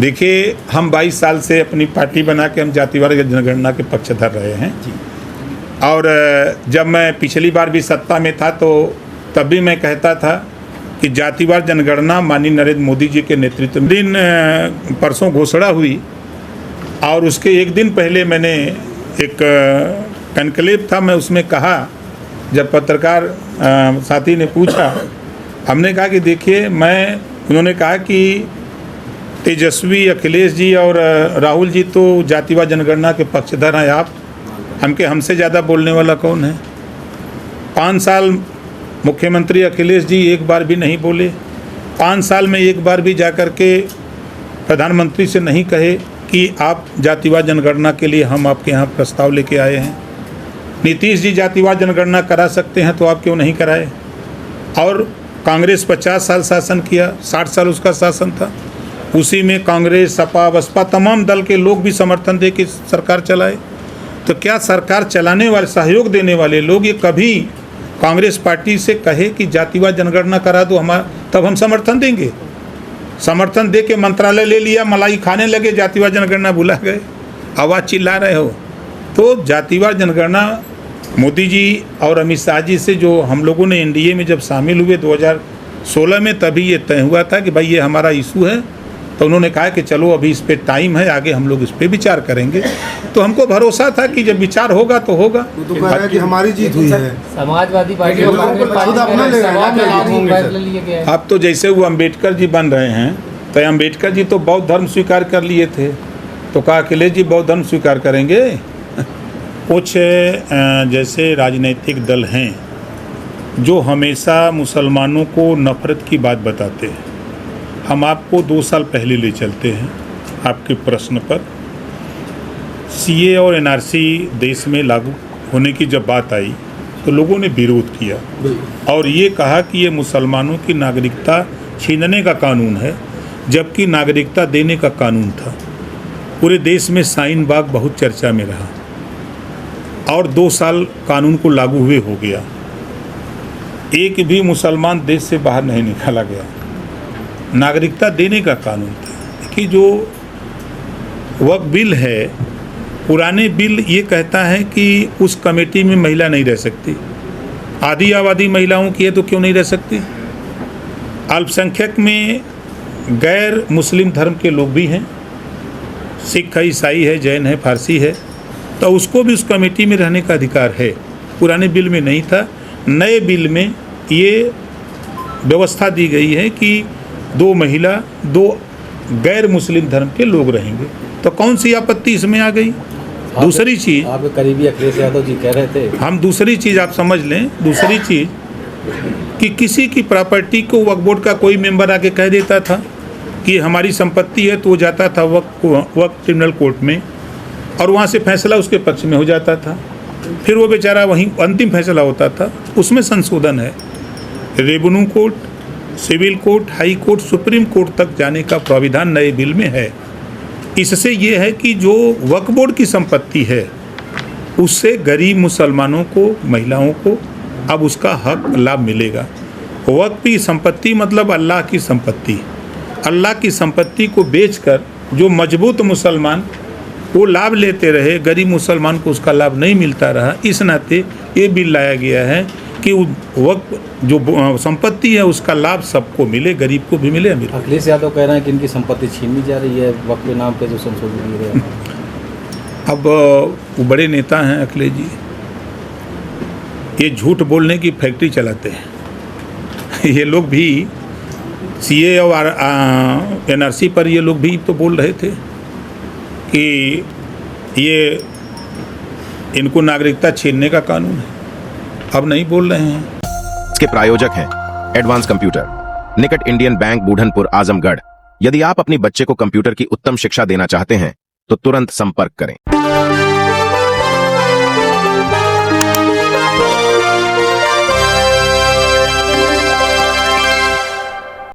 देखिए, हम 22 साल से अपनी पार्टी बना के हम जातिवार जनगणना के पक्षधर रहे हैं और जब मैं पिछली बार भी सत्ता में था तो तब भी मैं कहता था कि जातिवार जनगणना माननीय नरेंद्र मोदी जी के नेतृत्व में दिन परसों घोषणा हुई और उसके एक दिन पहले मैंने एक कनक्लेव था, मैं उसमें कहा, जब पत्रकार साथी ने पूछा, हमने कहा कि देखिए उन्होंने कहा कि तेजस्वी, अखिलेश जी और राहुल जी तो जातिवार जनगणना के पक्षधर हैं, आप हमसे ज़्यादा बोलने वाला कौन है। 5 साल मुख्यमंत्री अखिलेश जी एक बार भी नहीं बोले, 5 साल में एक बार भी जाकर के प्रधानमंत्री से नहीं कहे कि आप जातिवार जनगणना के लिए हम आपके यहाँ प्रस्ताव लेके आए हैं। नीतीश जी जातिवार जनगणना करा सकते हैं तो आप क्यों नहीं कराए। और कांग्रेस 50 साल शासन किया, 60 साल उसका शासन था, उसी में कांग्रेस, सपा, बसपा तमाम दल के लोग भी समर्थन दे के सरकार चलाए। तो क्या सरकार चलाने वाले, सहयोग देने वाले लोग ये कभी कांग्रेस पार्टी से कहे कि जातिवार जनगणना करा दो तब हम समर्थन देंगे। समर्थन दे के मंत्रालय ले लिया, मलाई खाने लगे, जातिवार जनगणना भुला गए, आवाज़ चिल्ला रहे हो। तो जातिवार जनगणना मोदी जी और अमित शाह जी से जो हम लोगों ने एनडीए में जब शामिल हुए 2016 में, तभी ये तय हुआ था कि भाई ये हमारा इशू है। तो उन्होंने कहा कि चलो अभी इस पे टाइम है, आगे हम लोग इस पे विचार करेंगे। तो हमको भरोसा था कि जब विचार होगा तो होगा। तो कह रहा है कि हमारी जीत हुई है। समाजवादी पार्टी अब तो जैसे वो अम्बेडकर जी बन रहे हैं, तो अम्बेडकर जी तो बौद्ध धर्म स्वीकार कर लिए थे, तो कहा अखिलेश जी बौद्ध धर्म स्वीकार करेंगे। कुछ जैसे राजनीतिक दल हैं जो हमेशा मुसलमानों को नफरत की बात बताते हैं। हम आपको 2 साल पहले ले चलते हैं आपके प्रश्न पर। सीए और एनआरसी देश में लागू होने की जब बात आई तो लोगों ने विरोध किया और ये कहा कि ये मुसलमानों की नागरिकता छीनने का कानून है, जबकि नागरिकता देने का कानून था। पूरे देश में शाहीन बाग बहुत चर्चा में रहा और 2 साल कानून को लागू हुए हो गया, एक भी मुसलमान देश से बाहर नहीं निकाला गया। नागरिकता देने का कानून था कि जो वक्फ बिल है, पुराने बिल ये कहता है कि उस कमेटी में महिला नहीं रह सकती। आधी आबादी महिलाओं की है तो क्यों नहीं रह सकती। अल्पसंख्यक में गैर मुस्लिम धर्म के लोग भी हैं, सिख है, ईसाई है, जैन है, फारसी है, तो उसको भी उस कमेटी में रहने का अधिकार है। पुराने बिल में नहीं था। नए बिल में ये व्यवस्था दी गई है कि 2 महिला, 2 गैर मुस्लिम धर्म के लोग रहेंगे। तो कौन सी आपत्ति इसमें आ गई। दूसरी चीज़, आप करीबी अखिलेश यादव जी कह रहे थे, हम दूसरी चीज़ आप समझ लें, दूसरी चीज़ कि किसी की प्रॉपर्टी को वक्फ बोर्ड का कोई मेंबर आके कह देता था कि हमारी संपत्ति है, तो वो जाता था वक्फ ट्रिब्यूनल कोर्ट में और वहाँ से फैसला उसके पक्ष में हो जाता था। फिर वो बेचारा वहीं अंतिम फैसला होता था। उसमें संशोधन है, revenue court, civil court, high court, supreme court तक जाने का प्राविधान नए बिल में है। इससे ये है कि जो वक्फ बोर्ड की संपत्ति है उससे गरीब मुसलमानों को, महिलाओं को अब उसका हक लाभ मिलेगा। वक्फ की संपत्ति मतलब अल्लाह की संपत्ति। अल्लाह की संपत्ति को बेचकर जो मजबूत मुसलमान वो लाभ लेते रहे, गरीब मुसलमान को उसका लाभ नहीं मिलता रहा। इस नाते ये बिल लाया गया है कि वक्त जो संपत्ति है उसका लाभ सबको मिले, गरीब को भी मिले, अमीर। अखिलेश यादव कह रहे हैं कि इनकी संपत्ति छीनी जा रही है वक्त के नाम पे जो संशोधन किए गए। अब वो बड़े नेता हैं अखिलेश जी, ये झूठ बोलने की फैक्ट्री चलाते हैं। ये लोग भी सीए और एनआरसी पर ये लोग भी तो बोल रहे थे कि ये इनको नागरिकता छीनने का कानून है, अब नहीं बोल रहे हैं। इसके प्रायोजक हैं एडवांस कंप्यूटर, निकट इंडियन बैंक, बूढ़नपुर, आजमगढ़। यदि आप अपने बच्चे को कंप्यूटर की उत्तम शिक्षा देना चाहते हैं तो तुरंत संपर्क करें।